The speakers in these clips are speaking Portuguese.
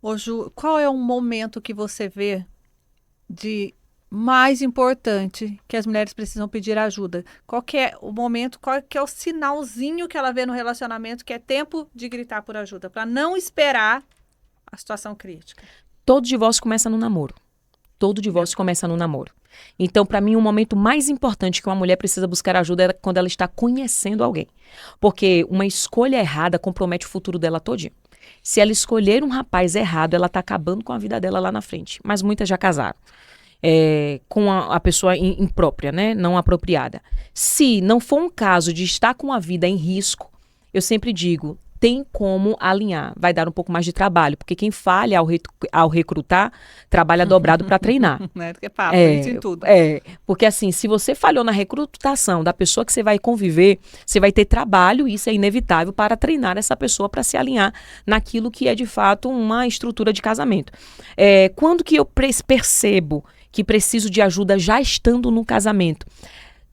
Ô, Ju, qual é um momento que você vê de mais importante que as mulheres precisam pedir ajuda? Qual que é o momento, qual que é o sinalzinho que ela vê no relacionamento que é tempo de gritar por ajuda, para não esperar a situação crítica? Todo divórcio começa no namoro. Todo divórcio Exato. começa no namoro. Então, para mim, o momento mais importante que uma mulher precisa buscar ajuda é quando ela está conhecendo alguém. Porque uma escolha errada compromete o futuro dela todinho. Se ela escolher um rapaz errado, ela está acabando com a vida dela lá na frente. Mas muitas já casaram. Com a pessoa imprópria, né? Não apropriada. Se não for um caso de estar com a vida em risco, eu sempre digo, tem como alinhar. Vai dar um pouco mais de trabalho, porque quem falha ao recrutar, trabalha dobrado para treinar. Né? Que é papo, isso em tudo. Porque assim, se você falhou na recrutação da pessoa que você vai conviver, você vai ter trabalho, e isso é inevitável, para treinar essa pessoa para se alinhar naquilo que é de fato uma estrutura de casamento. Quando que eu percebo que preciso de ajuda já estando no casamento?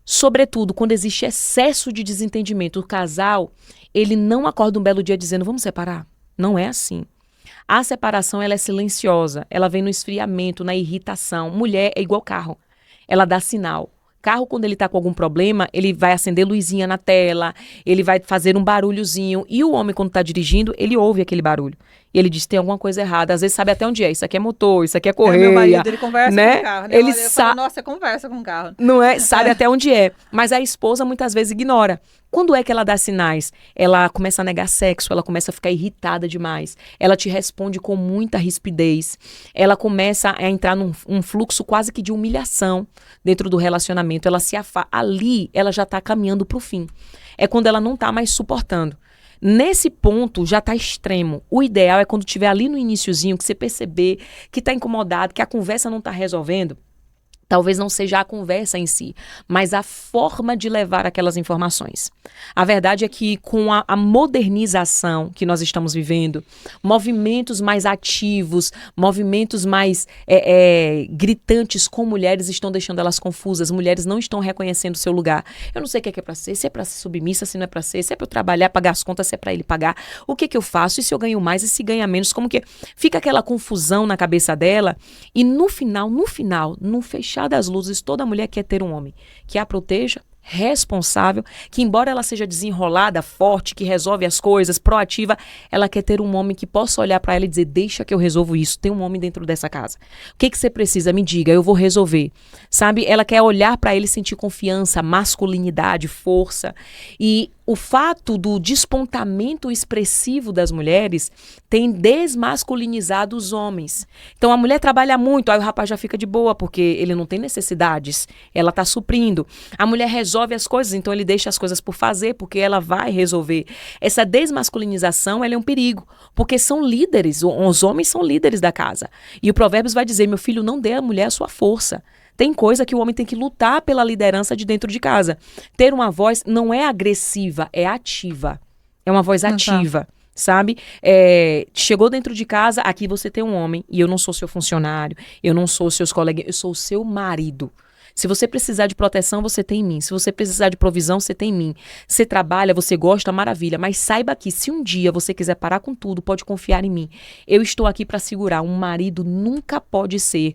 Sobretudo quando existe excesso de desentendimento. O casal, ele não acorda um belo dia dizendo, vamos separar. Não é assim. A separação, ela é silenciosa. Ela vem no esfriamento, na irritação. Mulher é igual carro. Ela dá sinal. Carro, quando ele está com algum problema, ele vai acender luzinha na tela, ele vai fazer um barulhozinho. E o homem, quando está dirigindo, ele ouve aquele barulho. E ele diz, tem alguma coisa errada. Às vezes sabe até onde é. Isso aqui é motor, isso aqui é Meu correia, marido, ele conversa com o né? carro, né? Ele Olha, eu falo, sabe. nossa, você conversa com o carro. Não é? Sabe até onde é. Mas a esposa muitas vezes ignora. Quando é que ela dá sinais? Ela começa a negar sexo, ela começa a ficar irritada demais. Ela te responde com muita rispidez. Ela começa a entrar num fluxo quase que de humilhação dentro do relacionamento. Ela se afasta. Ali, ela já está caminhando para o fim. É quando ela não está mais suportando. Nesse ponto já está extremo. O ideal é quando tiver ali no iniciozinho, que você perceber que está incomodado, que a conversa não está resolvendo. Talvez não seja a conversa em si, mas a forma de levar aquelas informações. A verdade é que com a modernização que nós estamos vivendo, movimentos mais ativos, movimentos mais gritantes com mulheres estão deixando elas confusas. Mulheres não estão reconhecendo o seu lugar. Eu não sei o que é para ser, se é para ser submissa, se não é para ser, se é para eu trabalhar, pagar as contas, se é para ele pagar. O que eu faço? E se eu ganho mais e se ganha menos? Como que fica aquela confusão na cabeça dela? E no final, no fechar das luzes, toda mulher quer ter um homem que a proteja, responsável, que embora ela seja desenrolada, forte, que resolve as coisas, proativa, ela quer ter um homem que possa olhar para ela e dizer, deixa que eu resolvo isso, tem um homem dentro dessa casa. O que você precisa? Me diga, eu vou resolver. Sabe? Ela quer olhar para ele e sentir confiança, masculinidade, força. E o fato do despontamento expressivo das mulheres tem desmasculinizado os homens. Então a mulher trabalha muito, aí o rapaz já fica de boa, porque ele não tem necessidades, ela está suprindo. A mulher resolve as coisas, então ele deixa as coisas por fazer, porque ela vai resolver. Essa desmasculinização, ela é um perigo, porque são líderes, os homens são líderes da casa. E o Provérbios vai dizer, meu filho, não dê à mulher a sua força. Tem coisa que o homem tem que lutar pela liderança de dentro de casa. Ter uma voz não é agressiva, é ativa. É uma voz Exato. ativa, sabe? Chegou dentro de casa, aqui você tem um homem, e eu não sou seu funcionário, eu não sou seus colegas, eu sou o seu marido. Se você precisar de proteção, você tem em mim. Se você precisar de provisão, você tem em mim. Você trabalha, você gosta, maravilha. Mas saiba que se um dia você quiser parar com tudo, pode confiar em mim. Eu estou aqui para segurar. Um marido nunca pode ser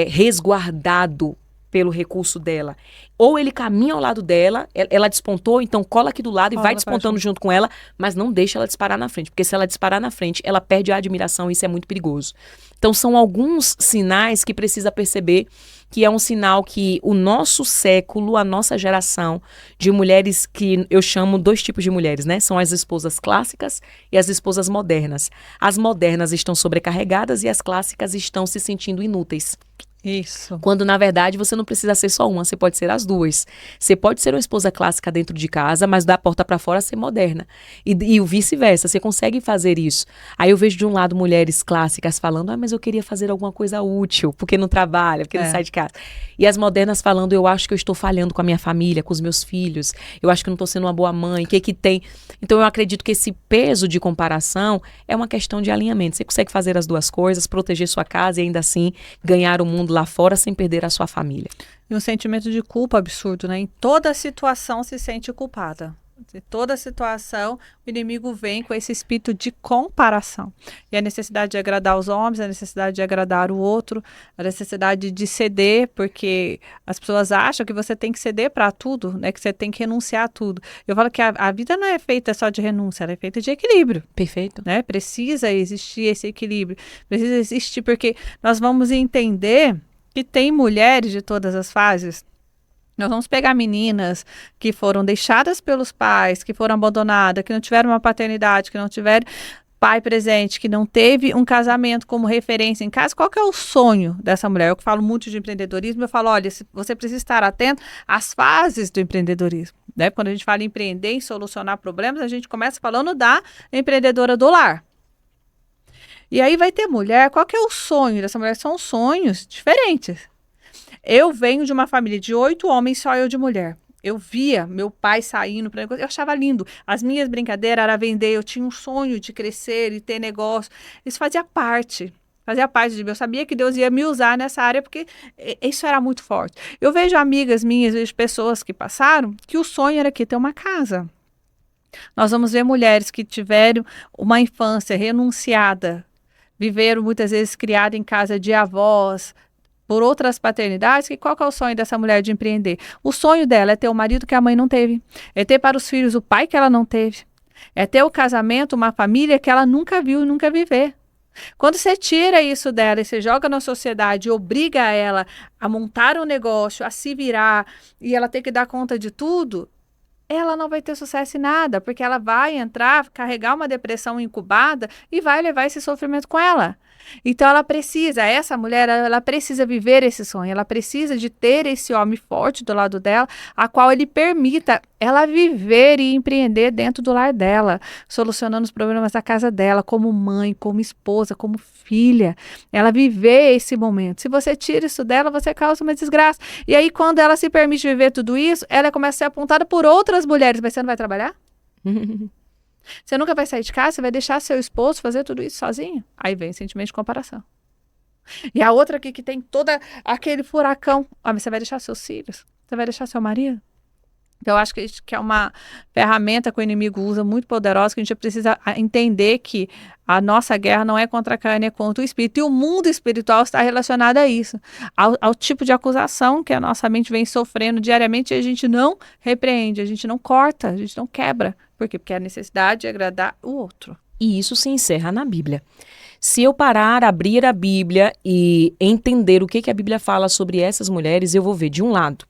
resguardado pelo recurso dela. Ou ele caminha ao lado dela, ela despontou, então cola aqui do lado e vai Cola pra despontando junto. junto com ela, mas não deixa ela disparar na frente, porque se ela disparar na frente, ela perde a admiração e isso é muito perigoso. Então são alguns sinais que precisa perceber que é um sinal que o nosso século, a nossa geração de mulheres, que eu chamo dois tipos de mulheres, né? São as esposas clássicas e as esposas modernas. As modernas estão sobrecarregadas e as clássicas estão se sentindo inúteis. Isso. Quando, na verdade, você não precisa ser só uma, você pode ser as duas. Você pode ser uma esposa clássica dentro de casa, mas da porta para fora ser moderna. E o vice-versa, você consegue fazer isso. Aí eu vejo de um lado mulheres clássicas falando, mas eu queria fazer alguma coisa útil, porque não trabalha, porque não sai de casa. E as modernas falando, eu acho que eu estou falhando com a minha família, com os meus filhos, eu acho que eu não estou sendo uma boa mãe, o que que tem? Então eu acredito que esse peso de comparação é uma questão de alinhamento. Você consegue fazer as duas coisas, proteger sua casa e ainda assim ganhar o mundo lá fora sem perder a sua família. E um sentimento de culpa absurdo, né? Em toda situação se sente culpada. De toda situação, o inimigo vem com esse espírito de comparação. E a necessidade de agradar os homens, a necessidade de agradar o outro, a necessidade de ceder, porque as pessoas acham que você tem que ceder para tudo, né? Que você tem que renunciar a tudo. Eu falo que a vida não é feita só de renúncia, ela é feita de equilíbrio. Perfeito. Né? Precisa existir esse equilíbrio. Precisa existir, porque nós vamos entender que tem mulheres de todas as fases. Nós vamos pegar meninas que foram deixadas pelos pais, que foram abandonadas, que não tiveram uma paternidade, que não tiveram pai presente, que não teve um casamento como referência em casa. Qual que é o sonho dessa mulher? Eu que falo muito de empreendedorismo, eu falo, olha, você precisa estar atento às fases do empreendedorismo. Né? Quando a gente fala em empreender, em solucionar problemas, a gente começa falando da empreendedora do lar. E aí vai ter mulher, qual que é o sonho dessa mulher? São sonhos diferentes. Eu venho de uma família de 8 homens, só eu de mulher. Eu via meu pai saindo para negócio, eu achava lindo. As minhas brincadeiras era vender, eu tinha um sonho de crescer e ter negócio. Isso fazia parte de mim. Eu sabia que Deus ia me usar nessa área porque isso era muito forte. Eu vejo amigas minhas, vejo pessoas que passaram, que o sonho era ter uma casa. Nós vamos ver mulheres que tiveram uma infância renunciada, viveram muitas vezes criadas em casa de avós, por outras paternidades, que qual que é o sonho dessa mulher de empreender? O sonho dela é ter o marido que a mãe não teve, é ter para os filhos o pai que ela não teve, é ter o casamento, uma família que ela nunca viu e nunca viver. Quando você tira isso dela e você joga na sociedade e obriga ela a montar um negócio, a se virar e ela ter que dar conta de tudo, ela não vai ter sucesso em nada, porque ela vai entrar, carregar uma depressão incubada e vai levar esse sofrimento com ela. Então essa mulher, ela precisa viver esse sonho, ela precisa de ter esse homem forte do lado dela, a qual ele permita ela viver e empreender dentro do lar dela, solucionando os problemas da casa dela, como mãe, como esposa, como filha, ela viver esse momento. Se você tira isso dela, você causa uma desgraça. E aí, quando ela se permite viver tudo isso, ela começa a ser apontada por outras mulheres, mas você não vai trabalhar? Você nunca vai sair de casa, você vai deixar seu esposo fazer tudo isso sozinho? Aí vem o sentimento de comparação. E a outra aqui que tem todo aquele furacão, mas você vai deixar seus filhos? Você vai deixar seu marido? Então, eu acho que é uma ferramenta que o inimigo usa muito poderosa, que a gente precisa entender que a nossa guerra não é contra a carne, é contra o espírito. E o mundo espiritual está relacionado a isso, ao tipo de acusação que a nossa mente vem sofrendo diariamente e a gente não repreende, a gente não corta, a gente não quebra. Por quê? Porque é a necessidade de agradar o outro. E isso se encerra na Bíblia. Se eu parar, abrir a Bíblia e entender o que a Bíblia fala sobre essas mulheres, eu vou ver, de um lado,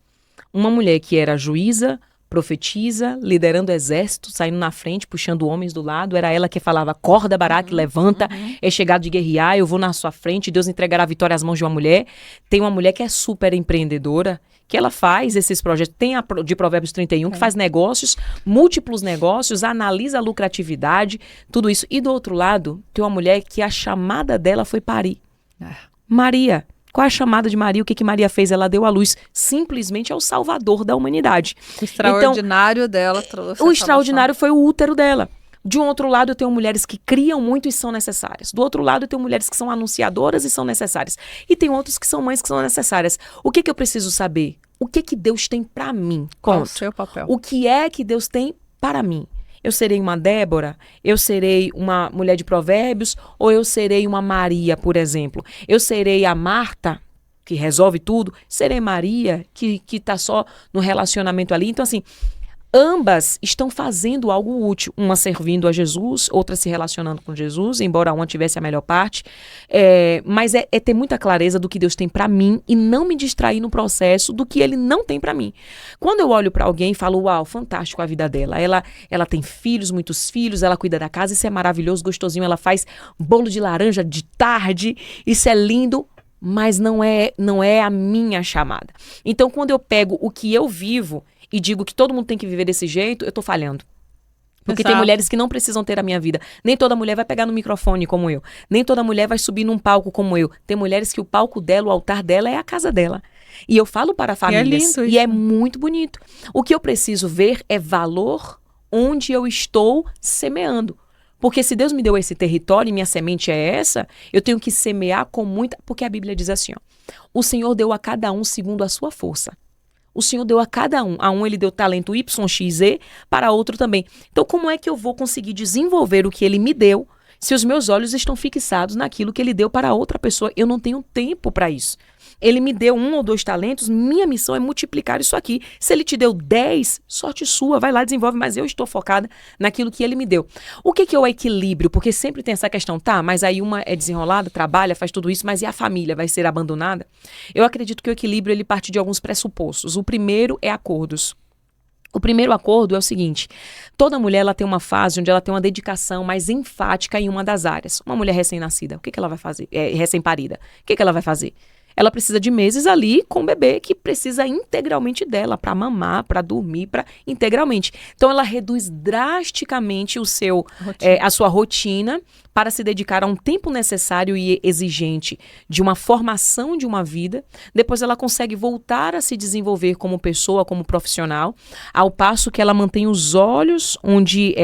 uma mulher que era juíza, profetisa, liderando exército, saindo na frente, puxando homens do lado. Era ela que falava, acorda, Baraque, levanta, é chegado de guerrear, eu vou na sua frente, Deus entregará a vitória às mãos de uma mulher. Tem uma mulher que é super empreendedora, que ela faz esses projetos. Tem a de Provérbios 31, que faz negócios, múltiplos negócios, analisa a lucratividade, tudo isso. E do outro lado, tem uma mulher que a chamada dela foi parir. Maria. Qual é a chamada de Maria? O que Maria fez? Ela deu à luz simplesmente ao Salvador da humanidade. O extraordinário dela trouxe. O extraordinário foi o útero dela. De um outro lado, eu tenho mulheres que criam muito e são necessárias. Do outro lado, eu tenho mulheres que são anunciadoras e são necessárias. E tem outros que são mães que são necessárias. O que eu preciso saber? O que Deus tem para mim? Qual o seu papel? O que é que Deus tem para mim? Eu serei uma Débora? Eu serei uma mulher de Provérbios? Ou eu serei uma Maria, por exemplo? Eu serei a Marta, que resolve tudo? Serei Maria, que está só no relacionamento ali? Então, assim, ambas estão fazendo algo útil. Uma servindo a Jesus, outra se relacionando com Jesus, embora uma tivesse a melhor parte. Mas é ter muita clareza do que Deus tem para mim e não me distrair no processo do que Ele não tem para mim. Quando eu olho para alguém e falo, uau, fantástico a vida dela. Ela tem filhos, muitos filhos, ela cuida da casa, isso é maravilhoso, gostosinho. Ela faz bolo de laranja de tarde, isso é lindo. Mas não é a minha chamada. Então, quando eu pego o que eu vivo e digo que todo mundo tem que viver desse jeito, eu tô falhando. Porque tem mulheres que não precisam ter a minha vida. Nem toda mulher vai pegar no microfone como eu. Nem toda mulher vai subir num palco como eu. Tem mulheres que o palco dela, o altar dela é a casa dela. E eu falo para famílias. E é muito bonito. O que eu preciso ver é valor onde eu estou semeando. Porque se Deus me deu esse território e minha semente é essa, eu tenho que semear com muita... Porque a Bíblia diz assim, ó, o Senhor deu a cada um segundo a sua força. O Senhor deu a cada um. A um ele deu talento Y, X, Z, para outro também. Então, como é que eu vou conseguir desenvolver o que ele me deu se os meus olhos estão fixados naquilo que ele deu para outra pessoa? Eu não tenho tempo para isso. Ele me deu 1 ou 2 talentos, minha missão é multiplicar isso aqui. Se ele te deu 10, sorte sua, vai lá, desenvolve, mas eu estou focada naquilo que ele me deu. O que é o equilíbrio? Porque sempre tem essa questão, tá, mas aí uma é desenrolada, trabalha, faz tudo isso, mas e a família vai ser abandonada? Eu acredito que o equilíbrio ele parte de alguns pressupostos. O primeiro é acordos. O primeiro acordo é o seguinte, toda mulher ela tem uma fase onde ela tem uma dedicação mais enfática em uma das áreas. Uma mulher recém-nascida, o que ela vai fazer? Recém-parida, o que ela vai fazer? Ela precisa de meses ali com o bebê que precisa integralmente dela, para mamar, para dormir, para integralmente. Então ela reduz drasticamente a sua rotina para se dedicar a um tempo necessário e exigente de uma formação de uma vida. Depois ela consegue voltar a se desenvolver como pessoa, como profissional, ao passo que ela mantém os olhos onde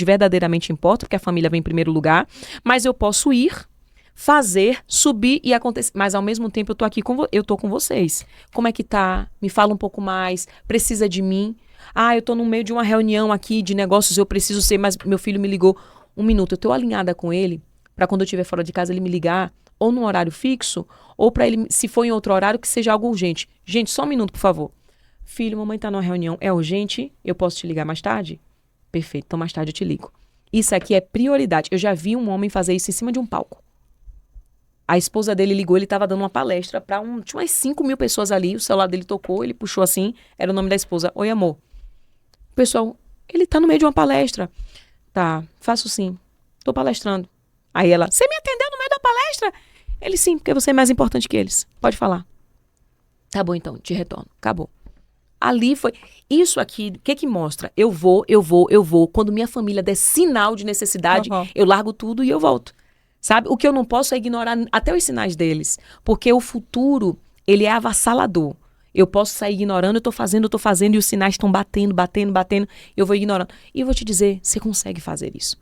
verdadeiramente importa, porque a família vem em primeiro lugar, mas eu posso ir, fazer, subir e acontecer. Mas ao mesmo tempo eu tô com vocês. Como é que tá? Me fala um pouco mais. Precisa de mim? Eu tô no meio de uma reunião aqui de negócios, eu preciso ser, mas meu filho me ligou. 1 minuto, eu tô alinhada com ele, para quando eu estiver fora de casa ele me ligar, ou num horário fixo, ou para ele, se for em outro horário, que seja algo urgente. Gente, só 1 minuto, por favor. Filho, mamãe tá numa reunião, é urgente? Eu posso te ligar mais tarde? Perfeito, então mais tarde eu te ligo. Isso aqui é prioridade. Eu já vi um homem fazer isso em cima de um palco. A esposa dele ligou, ele estava dando uma palestra para tinha umas 5.000 pessoas ali, o celular dele tocou, ele puxou assim, era o nome da esposa. Oi, amor. O pessoal, ele tá no meio de uma palestra. Tá, faço sim, tô palestrando. Aí ela, você me atendeu no meio da palestra? Ele, sim, porque você é mais importante que eles. Pode falar. Tá bom então, te retorno. Acabou. Ali foi, isso aqui, o que que mostra? Eu vou. Quando minha família der sinal de necessidade, eu largo tudo e eu volto. Sabe? O que eu não posso é ignorar até os sinais deles. Porque o futuro, ele é avassalador. Eu posso sair ignorando, eu tô fazendo, e os sinais estão batendo, eu vou ignorando. E eu vou te dizer, você consegue fazer isso.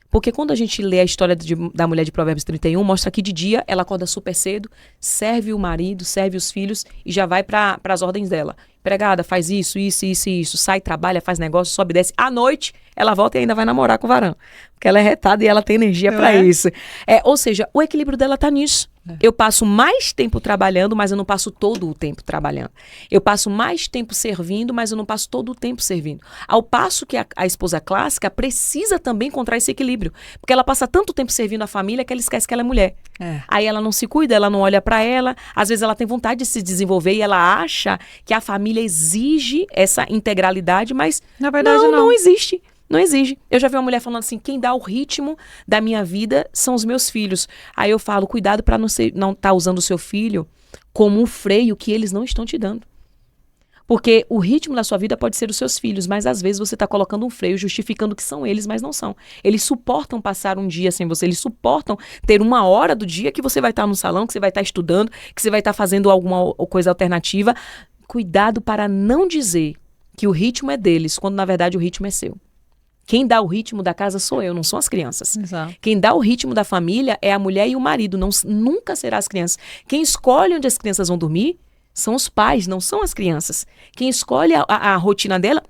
Porque quando a gente lê a história da mulher de Provérbios 31, mostra que de dia ela acorda super cedo, serve o marido, serve os filhos e já vai para as ordens dela. Empregada, faz isso, sai, trabalha, faz negócio, sobe, desce. À noite, ela volta e ainda vai namorar com o varão. Porque ela é retada e ela tem energia para isso. Ou seja, o equilíbrio dela tá nisso. Eu passo mais tempo trabalhando, mas eu não passo todo o tempo trabalhando. Eu passo mais tempo servindo, mas eu não passo todo o tempo servindo. Ao passo que a esposa clássica precisa também encontrar esse equilíbrio. Porque ela passa tanto tempo servindo a família que ela esquece que ela é mulher. Aí ela não se cuida, ela não olha para ela. Às vezes ela tem vontade de se desenvolver e ela acha que a família exige essa integralidade, mas na verdade não existe. Não exige. Eu já vi uma mulher falando assim, quem dá o ritmo da minha vida são os meus filhos. Aí eu falo, cuidado para não estar usando o seu filho como um freio que eles não estão te dando. Porque o ritmo da sua vida pode ser os seus filhos, mas às vezes você está colocando um freio justificando que são eles, mas não são. Eles suportam passar um dia sem você, eles suportam ter 1 hora do dia que você vai estar no salão, que você vai estar estudando, que você vai estar fazendo alguma coisa alternativa. Cuidado para não dizer que o ritmo é deles, quando na verdade o ritmo é seu. Quem dá o ritmo da casa sou eu, não são as crianças. Exato. Quem dá o ritmo da família é a mulher e o marido, nunca será as crianças. Quem escolhe onde as crianças vão dormir são os pais, não são as crianças. Quem escolhe a rotina dela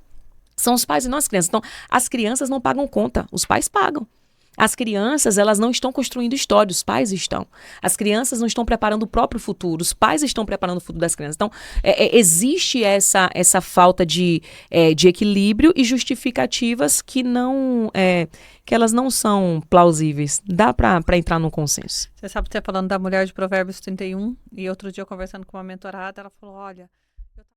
são os pais e não as crianças. Então, as crianças não pagam conta, os pais pagam. As crianças, elas não estão construindo história, os pais estão. As crianças não estão preparando o próprio futuro, os pais estão preparando o futuro das crianças. Então, existe essa falta de equilíbrio e justificativas que elas não são plausíveis. Dá para entrar num consenso. Você sabe que você falando da mulher de Provérbios 31, e outro dia eu conversando com uma mentorada, ela falou, olha,